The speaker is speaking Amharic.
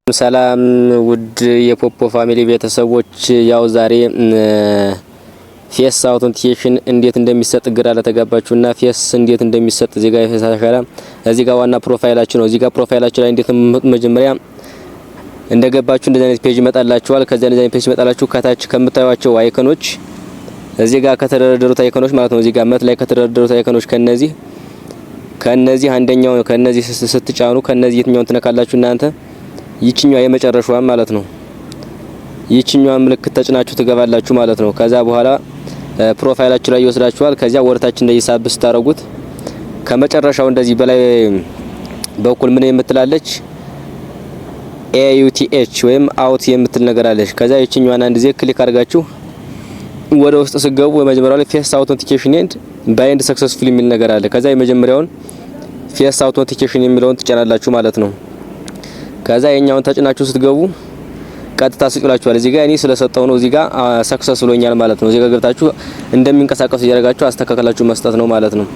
ሰላም ውድ የፖፖ ፋሚሊ ቤተሰቦች፣ ያው ዛሬ ፌስ አውተንቲኬሽን እንዴት እንደሚሰጥ ግራ ለተጋባችሁና ፌስ እንዴት እንደሚሰጥ እዚህ ጋር የተሳሻለ እዚህ ጋር ዋና ፕሮፋይላችሁ ነው። እዚህ ጋር ፕሮፋይላችሁ ላይ እንዴት መጀመሪያ እንደገባችሁ እንደዚህ አይነት ፔጅ ይመጣላችኋል። ከዛ እንደዚህ አይነት ፔጅ ይመጣላችሁ። ከታች ከምታዩዋቸው አይኮኖች እዚህ ጋር ከተደረደሩት አይኮኖች ማለት ነው። እዚህ ጋር መት ላይ ከተደረደሩት አይኮኖች ከነዚህ አንደኛው ከነዚህ ስትጫኑ ከነዚህ የትኛውን ትነካላችሁ እናንተ ይችኛው የመጨረሻዋ ማለት ነው። ይችኛው ምልክት ተጭናችሁ ትገባላችሁ ማለት ነው። ከዛ በኋላ ፕሮፋይላችሁ ላይ ይወስዳችኋል። ከዛ ወርታችን እንደዚህ ሳብ ስታረጉት ከመጨረሻው እንደዚህ በላይ በኩል ምን የምትላለች AUTH ወይም አውት የምትል ነገር አለች። ከዛ ይችኛዋን አንድ ጊዜ ክሊክ አድርጋችሁ ወደ ውስጥ ስገቡ የመጀመሪያው ላይ ፌስ አውተንቲኬሽን ኤንድ ባይንድ ሰክሰስፉሊ የሚል ነገር አለ። ከዛ የመጀመሪያውን ፌስ አውተንቲኬሽን የሚለውን ትጫናላችሁ ማለት ነው። ከዛ የኛውን ተጭናችሁ ስትገቡ ቀጥታ ስቅላችኋል። እዚህ ጋር እኔ ስለሰጠው ነው እዚህ ጋር ሰክሰስ ብሎኛል ማለት ነው። እዚህ ጋር ገብታችሁ እንደሚንቀሳቀሱ እያደረጋችሁ አስተካክላችሁ መስጠት ነው ማለት ነው።